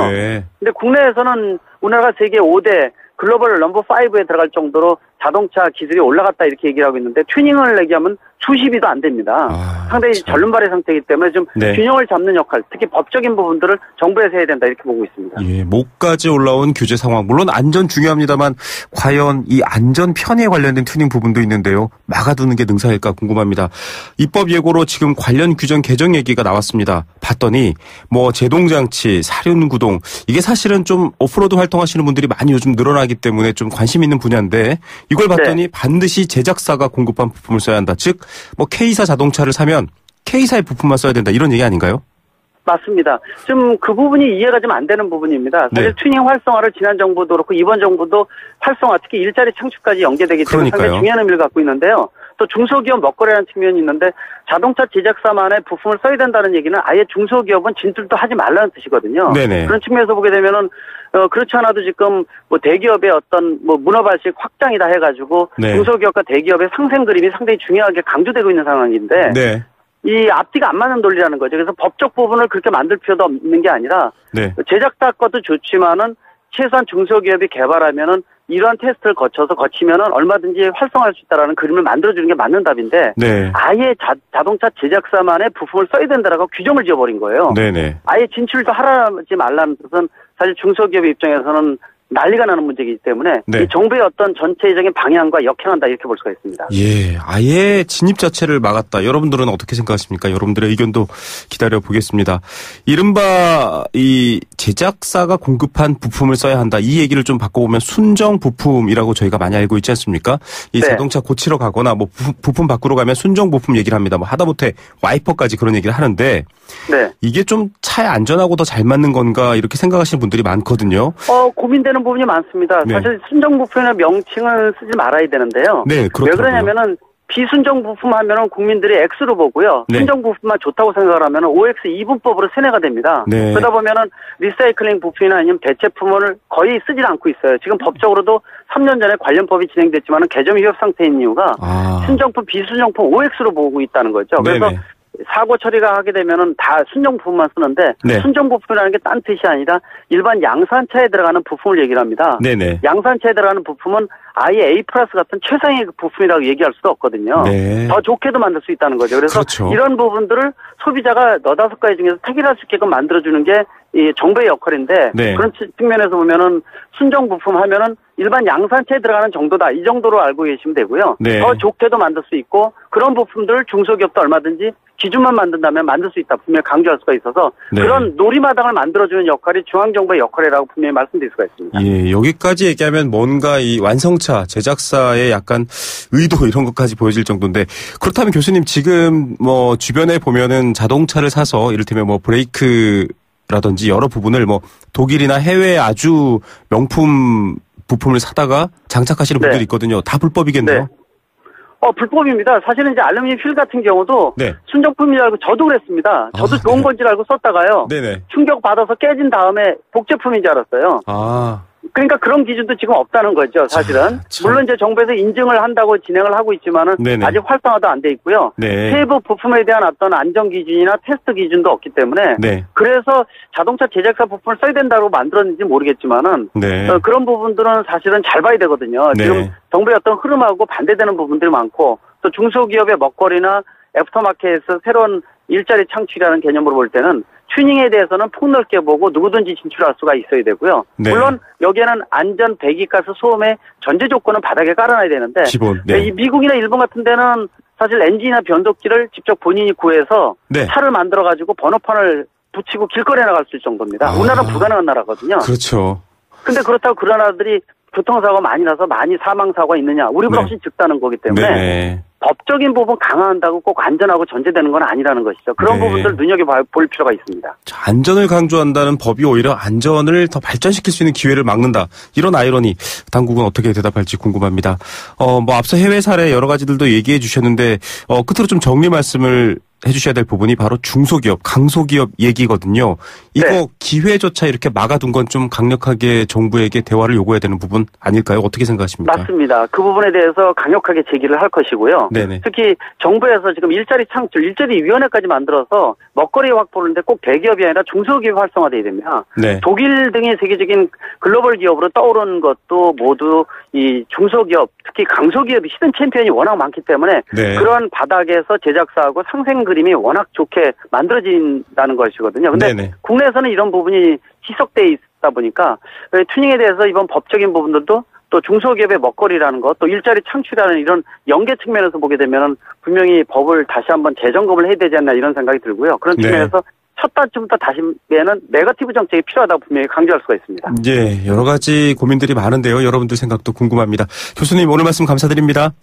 근데 국내에서는 우리나라가 세계 5대 글로벌 넘버 5에 들어갈 정도로 자동차 기술이 올라갔다 이렇게 얘기를 하고 있는데 튜닝을 얘기하면 수십이도 안 됩니다. 상당히 절름발의 상태이기 때문에 좀 균형을 잡는 역할, 특히 법적인 부분들을 정부에서 해야 된다 이렇게 보고 있습니다. 예, 목까지 올라온 규제 상황. 물론 안전 중요합니다만 과연 이 안전 편의에 관련된 튜닝 부분도 있는데요. 막아두는 게 능사일까 궁금합니다. 입법 예고로 지금 관련 규정 개정 얘기가 나왔습니다. 봤더니 뭐 제동장치, 사륜구동 이게 사실은 좀 오프로드 활동하시는 분들이 많이 요즘 늘어나기 때문에 좀 관심 있는 분야인데 이걸 봤더니 반드시 제작사가 공급한 부품을 써야 한다. 즉 뭐 K사 자동차를 사면 K사의 부품만 써야 된다. 이런 얘기 아닌가요? 맞습니다. 좀 그 부분이 이해가 좀 안 되는 부분입니다. 사실 튜닝 활성화를 지난 정부도 그렇고 이번 정부도 활성화, 특히 일자리 창출까지 연계되기 때문에 상당히 중요한 의미를 갖고 있는데요. 또 중소기업 먹거리라는 측면이 있는데 자동차 제작사만의 부품을 써야 된다는 얘기는 아예 중소기업은 진출도 하지 말라는 뜻이거든요. 네네. 그런 측면에서 보게 되면은 그렇지 않아도 지금 뭐 대기업의 어떤 뭐 문어발식 확장이다 해가지고 중소기업과 대기업의 상생 그림이 상당히 중요하게 강조되고 있는 상황인데 이 앞뒤가 안 맞는 논리라는 거죠. 그래서 법적 부분을 그렇게 만들 필요도 없는 게 아니라 제작사 것도 좋지만은 최소한 중소기업이 개발하면은 이러한 테스트를 거치면은 얼마든지 활성화할 수 있다라는 그림을 만들어주는 게 맞는 답인데 아예 자동차 제작사만의 부품을 써야 된다라고 규정을 지어버린 거예요. 아예 진출도 하지 말라는 뜻은 사실 중소기업의 입장에서는 난리가 나는 문제이기 때문에 이 정부의 어떤 전체적인 방향과 역행한다 이렇게 볼 수가 있습니다. 예, 아예 진입 자체를 막았다. 여러분들은 어떻게 생각하십니까? 여러분들의 의견도 기다려 보겠습니다. 이른바 이 제작사가 공급한 부품을 써야 한다. 이 얘기를 좀 바꿔보면 순정 부품이라고 저희가 많이 알고 있지 않습니까? 이 자동차 고치러 가거나 뭐 부품 바꾸러 가면 순정 부품 얘기를 합니다. 뭐 하다못해 와이퍼까지 그런 얘기를 하는데 이게 좀 차에 안전하고 더 잘 맞는 건가 이렇게 생각하시는 분들이 많거든요. 고민되는 부분이 많습니다. 사실 순정 부품이나 명칭을 쓰지 말아야 되는데요. 왜 그러냐면은 비순정 부품 하면은 국민들이 X로 보고요. 순정 부품만 좋다고 생각을 하면은 OX 2분법으로 세뇌가 됩니다. 그러다 보면은 리사이클링 부품이나 아니면 대체품을 거의 쓰질 않고 있어요. 지금 법적으로도 3년 전에 관련법이 진행됐지만은 개정 위협 상태인 이유가 순정품, 비순정품 OX로 보고 있다는 거죠. 그래서 사고 처리가 하게 되면은 다 순정 부품만 쓰는데 순정 부품이라는 게 딴 뜻이 아니라 일반 양산차에 들어가는 부품을 얘기를 합니다. 양산차에 들어가는 부품은 아예 A 플러스 같은 최상의 부품이라고 얘기할 수도 없거든요. 더 좋게도 만들 수 있다는 거죠. 그래서 이런 부분들을 소비자가 너다섯 가지 중에서 택일할 수 있게끔 만들어주는 게 이 정부의 역할인데 그런 측면에서 보면은 순정 부품 하면은 일반 양산차에 들어가는 정도다. 이 정도로 알고 계시면 되고요. 더 좋게도 만들 수 있고 그런 부품들을 중소기업도 얼마든지 기준만 만든다면 만들 수 있다. 분명히 강조할 수가 있어서 그런 놀이마당을 만들어주는 역할이 중앙정부의 역할이라고 분명히 말씀드릴 수가 있습니다. 예, 여기까지 얘기하면 뭔가 이 완성차 제작사의 약간 의도 이런 것까지 보여질 정도인데 그렇다면 교수님 지금 뭐 주변에 보면은 자동차를 사서 이를테면 뭐 브레이크라든지 여러 부분을 뭐 독일이나 해외 아주 명품 부품을 사다가 장착하시는 분들이 있거든요. 다 불법이겠네요. 불법입니다. 사실은 이제 알루미늄 휠 같은 경우도 순정품인 줄 알고 저도 그랬습니다. 저도 좋은 건 줄 알고 썼다가요. 충격 받아서 깨진 다음에 복제품인 줄 알았어요. 그러니까 그런 기준도 지금 없다는 거죠, 사실은. 물론 이제 정부에서 인증을 한다고 진행을 하고 있지만은 아직 활성화도 안 돼 있고요. 세부 부품에 대한 어떤 안전 기준이나 테스트 기준도 없기 때문에 그래서 자동차 제작사 부품을 써야 된다고 만들었는지 모르겠지만은 그런 부분들은 사실은 잘 봐야 되거든요. 지금 정부의 어떤 흐름하고 반대되는 부분들이 많고 또 중소기업의 먹거리나 애프터마켓에서 새로운 일자리 창출이라는 개념으로 볼 때는 튜닝에 대해서는 폭넓게 보고 누구든지 진출할 수가 있어야 되고요. 물론 여기에는 안전, 배기가스, 소음의 전제 조건은 바닥에 깔아놔야 되는데 이 미국이나 일본 같은 데는 사실 엔진이나 변속기를 직접 본인이 구해서 차를 만들어가지고 번호판을 붙이고 길거리에 나갈 수 있을 정도입니다. 우리나라는 불가능한 나라거든요. 그렇죠. 근데 그렇다고 그런 나라들이 교통사고가 많이 나서 많이 사망사고가 있느냐. 우리보다 훨씬 적다는 거기 때문에 법적인 부분 강화한다고 꼭 안전하고 전제되는 건 아니라는 것이죠. 그런 부분들 눈여겨볼 필요가 있습니다. 안전을 강조한다는 법이 오히려 안전을 더 발전시킬 수 있는 기회를 막는다. 이런 아이러니 당국은 어떻게 대답할지 궁금합니다. 뭐 앞서 해외 사례 여러 가지들도 얘기해 주셨는데 끝으로 좀 정리 말씀을 해주셔야 될 부분이 바로 중소기업, 강소기업 얘기거든요. 이거 네. 기회조차 이렇게 막아둔 건 좀 강력하게 정부에게 대화를 요구해야 되는 부분 아닐까요? 어떻게 생각하십니까? 맞습니다. 그 부분에 대해서 강력하게 제기를 할 것이고요. 네네. 특히 정부에서 지금 일자리 창출, 일자리 위원회까지 만들어서 먹거리 확보하는데 꼭 대기업이 아니라 중소기업 활성화돼야 됩니다. 네. 독일 등의 세계적인 글로벌 기업으로 떠오르는 것도 모두 이 중소기업, 특히 강소기업이 히든 챔피언이 워낙 많기 때문에 네. 그런 바닥에서 제작사하고 상생 그림이 워낙 좋게 만들어진다는 것이거든요. 근데 네네. 국내에서는 이런 부분이 희석돼 있다 보니까 튜닝에 대해서 이번 법적인 부분들도 또 중소기업의 먹거리라는 것, 또 일자리 창출이라는 이런 연계 측면에서 보게 되면은 분명히 법을 다시 한번 재점검을 해야 되지 않나 이런 생각이 들고요. 그런 네. 측면에서 첫 달쯤부터 다시는 네거티브 정책이 필요하다고 분명히 강조할 수가 있습니다. 예, 여러 가지 고민들이 많은데요. 여러분들 생각도 궁금합니다. 교수님 오늘 말씀 감사드립니다.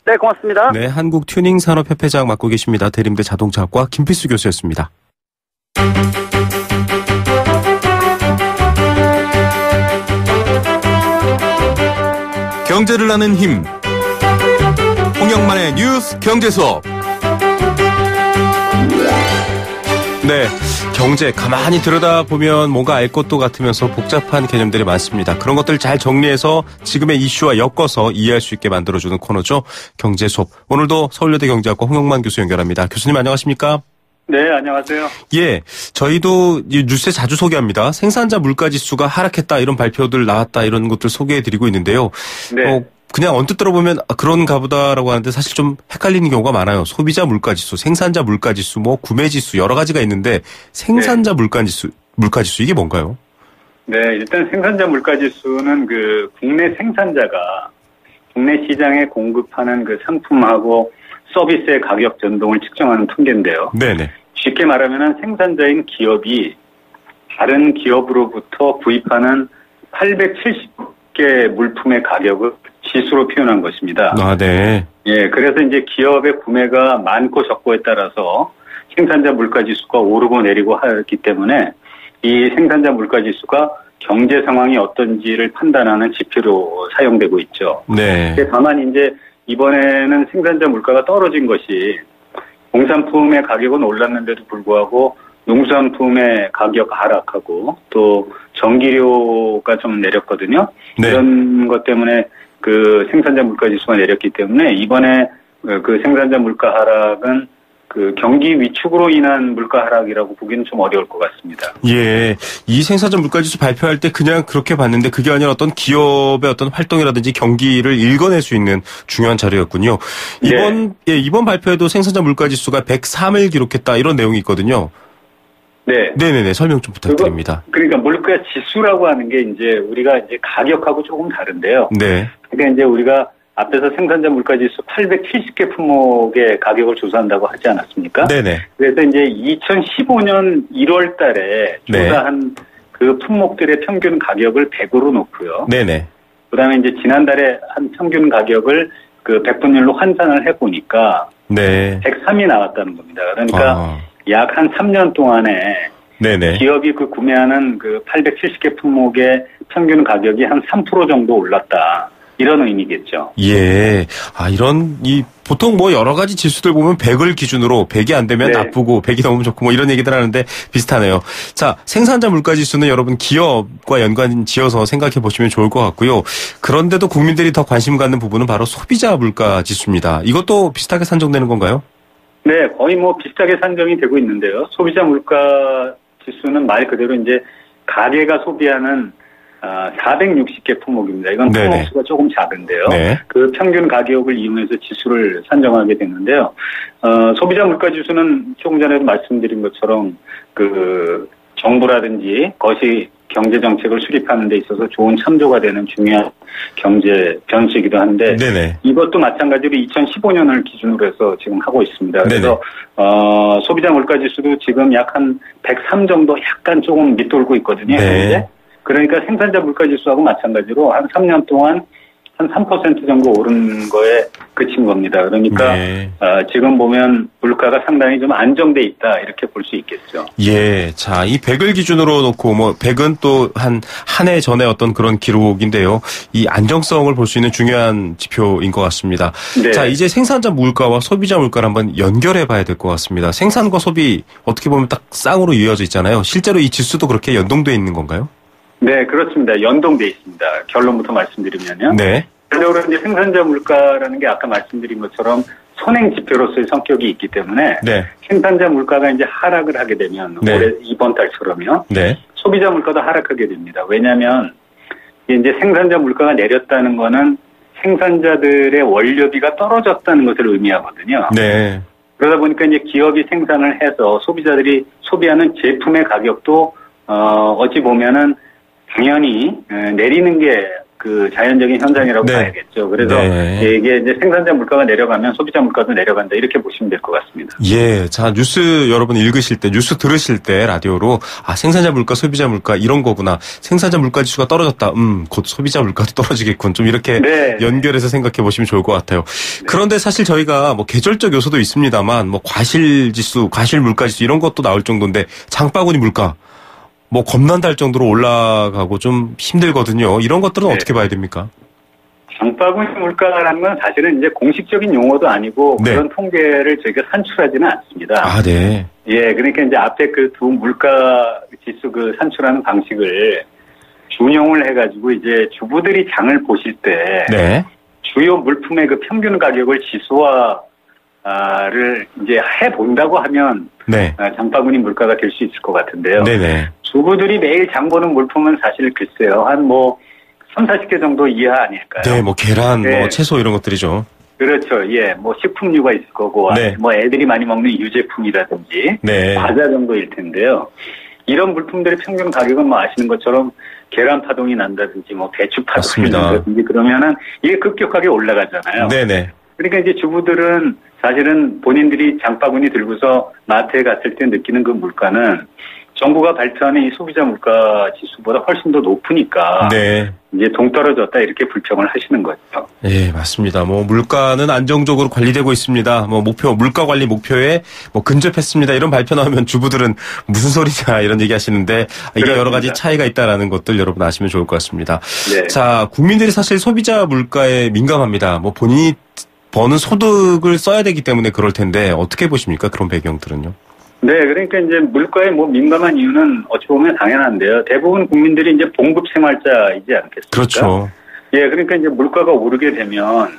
네, 고맙습니다. 네, 한국튜닝산업협회장 맡고 계십니다. 대림대 자동차학과 김필수 교수였습니다. 경제를 아는 힘. 홍영만의 뉴스 경제 수업. 네, 경제 가만히 들여다보면 뭔가 알 것도 같으면서 복잡한 개념들이 많습니다. 그런 것들을 잘 정리해서 지금의 이슈와 엮어서 이해할 수 있게 만들어주는 코너죠. 경제 수업. 오늘도 서울여대 경제학과 홍영만 교수 연결합니다. 교수님 안녕하십니까? 네, 안녕하세요. 예, 저희도 뉴스에 자주 소개합니다. 생산자 물가지수가 하락했다 이런 발표들 나왔다 이런 것들 소개해드리고 있는데요. 네. 그냥 언뜻 들어보면 그런가 보다라고 하는데 사실 좀 헷갈리는 경우가 많아요. 소비자 물가지수, 생산자 물가지수, 뭐 구매지수 여러 가지가 있는데 생산자 물가지수 이게 뭔가요? 네, 일단 생산자 물가지수는 그 국내 생산자가 국내 시장에 공급하는 그 상품하고 서비스의 가격 변동을 측정하는 통계인데요. 네네. 쉽게 말하면 생산자인 기업이 다른 기업으로부터 구입하는 870개 물품의 가격을 지수로 표현한 것입니다. 아, 네. 예, 그래서 이제 기업의 구매가 많고 적고에 따라서 생산자 물가지수가 오르고 내리고 하기 때문에 이 생산자 물가지수가 경제 상황이 어떤지를 판단하는 지표로 사용되고 있죠. 네. 다만 이제 이번에는 생산자 물가가 떨어진 것이 공산품의 가격은 올랐는데도 불구하고 농수산품의 가격 하락하고 또 전기료가 좀 내렸거든요. 네. 이런 것 때문에 그 생산자 물가 지수가 내렸기 때문에 이번에 그 생산자 물가 하락은 그 경기 위축으로 인한 물가 하락이라고 보기는 좀 어려울 것 같습니다. 예, 이 생산자 물가지수 발표할 때 그냥 그렇게 봤는데 그게 아니라 어떤 기업의 어떤 활동이라든지 경기를 읽어낼 수 있는 중요한 자료였군요. 이번 발표에도 생산자 물가지수가 103을 기록했다 이런 내용이 있거든요. 네. 네네네, 설명 좀 부탁드립니다. 그러니까 물가 지수라고 하는 게 이제 우리가 이제 가격하고 조금 다른데요. 네. 그러니까 이제 우리가 앞에서 생산자 물가지수 870개 품목의 가격을 조사한다고 하지 않았습니까? 네네. 그래서 이제 2015년 1월 달에 조사한 그 품목들의 평균 가격을 100으로 놓고요. 네네. 그 다음에 이제 지난달에 한 평균 가격을 그 100분율로 환산을 해보니까 네. 103이 나왔다는 겁니다. 그러니까 약 한 3년 동안에 네네. 기업이 그 구매하는 그 870개 품목의 평균 가격이 한 3% 정도 올랐다. 이런 의미겠죠. 예. 보통 뭐 여러 가지 지수들 보면 100을 기준으로 100이 안 되면 나쁘고 100이 넘으면 좋고 뭐 이런 얘기들 하는데 비슷하네요. 자, 생산자 물가지수는 여러분 기업과 연관 지어서 생각해 보시면 좋을 것 같고요. 그런데도 국민들이 더 관심 갖는 부분은 바로 소비자 물가지수입니다. 이것도 비슷하게 산정되는 건가요? 네, 거의 뭐 비슷하게 산정이 되고 있는데요. 소비자 물가지수는 말 그대로 이제 가게가 소비하는 460개 품목입니다. 이건 품목 수가 조금 작은데요. 네. 그 평균 가격을 이용해서 지수를 산정하게 되는데요. 소비자 물가 지수는 조금 전에도 말씀드린 것처럼 그 정부라든지 거시 경제 정책을 수립하는 데 있어서 좋은 참조가 되는 중요한 경제 변수이기도 한데 네네. 이것도 마찬가지로 2015년을 기준으로 해서 지금 하고 있습니다. 그래서 소비자 물가 지수도 지금 약 한 103 정도 약간 조금 밑돌고 있거든요. 네. 그러니까 생산자 물가 지수하고 마찬가지로 한 3년 동안 한 3% 정도 오른 거에 그친 겁니다. 그러니까 네. 지금 보면 물가가 상당히 좀 안정돼 있다 이렇게 볼 수 있겠죠. 예, 자, 이 100을 기준으로 놓고 100은 또 한 해 전에 어떤 그런 기록인데요. 이 안정성을 볼 수 있는 중요한 지표인 것 같습니다. 네. 자, 이제 생산자 물가와 소비자 물가를 한번 연결해 봐야 될 것 같습니다. 생산과 소비 어떻게 보면 딱 쌍으로 이어져 있잖아요. 실제로 이 지수도 그렇게 연동돼 있는 건가요? 네, 그렇습니다. 연동돼 있습니다. 결론부터 말씀드리면요. 네. 전적으로 이제 생산자 물가라는 게 아까 말씀드린 것처럼 선행 지표로서의 성격이 있기 때문에 네. 생산자 물가가 이제 하락을 하게 되면 네. 올해 이번 달처럼요. 네. 소비자 물가도 하락하게 됩니다. 왜냐하면 이제 생산자 물가가 내렸다는 거는 생산자들의 원료비가 떨어졌다는 것을 의미하거든요. 네. 그러다 보니까 이제 기업이 생산을 해서 소비자들이 소비하는 제품의 가격도 어찌 보면은 당연히 내리는 게 그 자연적인 현상이라고 네. 봐야겠죠. 그래서 네. 이게 이제 생산자 물가가 내려가면 소비자 물가도 내려간다 이렇게 보시면 될 것 같습니다. 예, 자, 뉴스 여러분 읽으실 때, 뉴스 들으실 때 라디오로 생산자 물가, 소비자 물가 이런 거구나. 생산자 물가 지수가 떨어졌다. 곧 소비자 물가도 떨어지겠군. 좀 이렇게 네. 연결해서 생각해 보시면 좋을 것 같아요. 네. 그런데 사실 저희가 계절적 요소도 있습니다만 과실 지수, 과실 물가 지수 이런 것도 나올 정도인데 장바구니 물가 겁난다 정도로 올라가고 좀 힘들거든요. 이런 것들은 네. 어떻게 봐야 됩니까? 장바구니 물가라는 건 사실은 이제 공식적인 용어도 아니고 네. 그런 통계를 저희가 산출하지는 않습니다. 아, 네. 예, 그러니까 이제 앞에 그 두 물가 지수 그 산출하는 방식을 준용을 해가지고 이제 주부들이 장을 보실 때 네. 주요 물품의 그 평균 가격을 지수화를 이제 해 본다고 하면 네. 장바구니 물가가 될 수 있을 것 같은데요. 네네. 주부들이 매일 장 보는 물품은 사실 글쎄요. 한 3, 40개 정도 이하 아닐까요? 네, 계란, 네. 채소 이런 것들이죠. 그렇죠. 예, 식품류가 있을 거고, 네. 애들이 많이 먹는 유제품이라든지, 네. 과자 정도일 텐데요. 이런 물품들의 평균 가격은 아시는 것처럼 계란 파동이 난다든지, 배추 파동이 난다든지 그러면은 이게 급격하게 올라가잖아요. 네네. 그러니까 이제 주부들은 사실은 본인들이 장바구니 들고서 마트에 갔을 때 느끼는 그 물가는 정부가 발표하는 이 소비자 물가 지수보다 훨씬 더 높으니까 네. 이제 동떨어졌다 이렇게 불평을 하시는 거죠. 예, 맞습니다. 물가는 안정적으로 관리되고 있습니다. 물가 관리 목표에 근접했습니다. 이런 발표 나오면 주부들은 무슨 소리냐 이런 얘기 하시는데 이게 그렇습니다. 여러 가지 차이가 있다라는 것들 여러분 아시면 좋을 것 같습니다. 네. 자, 국민들이 사실 소비자 물가에 민감합니다. 본인이 버는 소득을 써야 되기 때문에 그럴 텐데 어떻게 보십니까? 그런 배경들은요? 네, 그러니까 이제 물가에 민감한 이유는 어찌 보면 당연한데요. 대부분 국민들이 이제 봉급 생활자이지 않겠습니까? 그렇죠. 예, 그러니까 이제 물가가 오르게 되면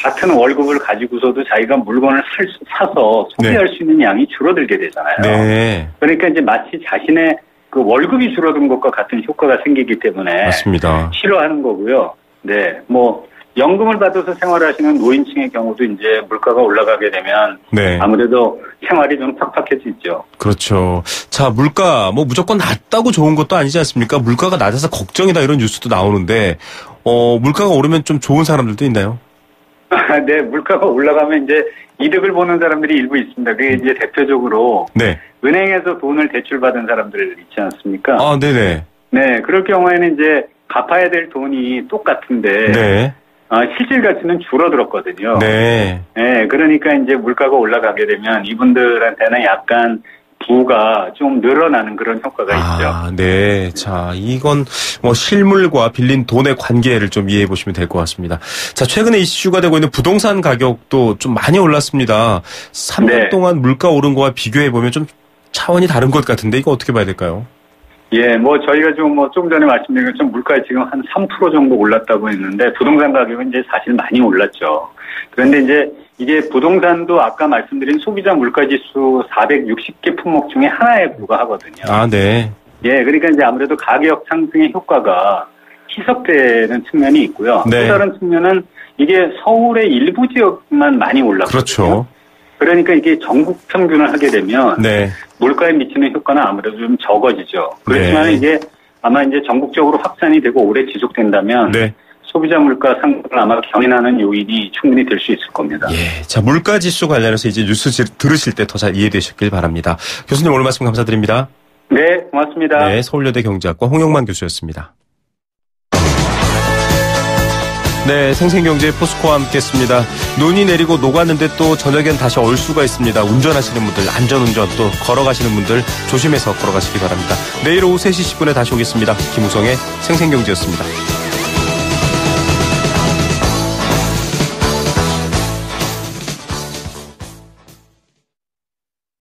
같은 월급을 가지고서도 자기가 물건을 사서 소비할 네. 수 있는 양이 줄어들게 되잖아요. 네. 그러니까 이제 마치 자신의 그 월급이 줄어든 것과 같은 효과가 생기기 때문에 맞습니다. 싫어하는 거고요. 네, 연금을 받아서 생활하시는 노인층의 경우도 이제 물가가 올라가게 되면 네. 아무래도 생활이 좀 팍팍해지죠. 그렇죠. 자, 물가 무조건 낮다고 좋은 것도 아니지 않습니까? 물가가 낮아서 걱정이다 이런 뉴스도 나오는데 물가가 오르면 좀 좋은 사람들도 있나요? 네, 물가가 올라가면 이제 이득을 보는 사람들이 일부 있습니다. 그게 이제 대표적으로 네. 은행에서 돈을 대출받은 사람들 있지 않습니까? 아, 네네. 네, 그럴 경우에는 이제 갚아야 될 돈이 똑같은데 네. 실질 가치는 줄어들었거든요. 네. 네, 그러니까 이제 물가가 올라가게 되면 이분들한테는 약간 부가 좀 늘어나는 그런 효과가 있죠. 네. 자, 이건 실물과 빌린 돈의 관계를 좀 이해해 보시면 될 것 같습니다. 자, 최근에 이슈가 되고 있는 부동산 가격도 좀 많이 올랐습니다. 3년 네. 동안 물가 오른 거와 비교해 보면 좀 차원이 다른 것 같은데 이거 어떻게 봐야 될까요? 예, 저희가 조금 전에 말씀드린 것처럼 물가가 지금 한 3% 정도 올랐다고 했는데 부동산 가격은 이제 사실 많이 올랐죠. 그런데 이제 이게 부동산도 아까 말씀드린 소비자 물가지수 460개 품목 중에 하나에 불과하거든요. 아, 네. 예, 그러니까 이제 아무래도 가격 상승의 효과가 희석되는 측면이 있고요. 네. 또 다른 측면은 이게 서울의 일부 지역만 많이 올랐거든요. 그렇죠. 그러니까 이게 전국 평균을 하게 되면 네. 물가에 미치는 효과는 아무래도 좀 적어지죠. 그렇지만 네. 이게 아마 이제 전국적으로 확산이 되고 오래 지속된다면 네. 소비자 물가 상승을 아마 견인하는 요인이 충분히 될 수 있을 겁니다. 예. 자, 물가 지수 관련해서 이제 뉴스 들으실 때 더 잘 이해되셨길 바랍니다. 교수님 오늘 말씀 감사드립니다. 네, 고맙습니다. 네, 서울여대 경제학과 홍영만 교수였습니다. 네, 생생경제 포스코와 함께했습니다. 눈이 내리고 녹았는데 또 저녁엔 다시 얼 수가 있습니다. 운전하시는 분들, 안전운전 또 걸어가시는 분들 조심해서 걸어가시기 바랍니다. 내일 오후 3시 10분에 다시 오겠습니다. 김우성의 생생경제였습니다.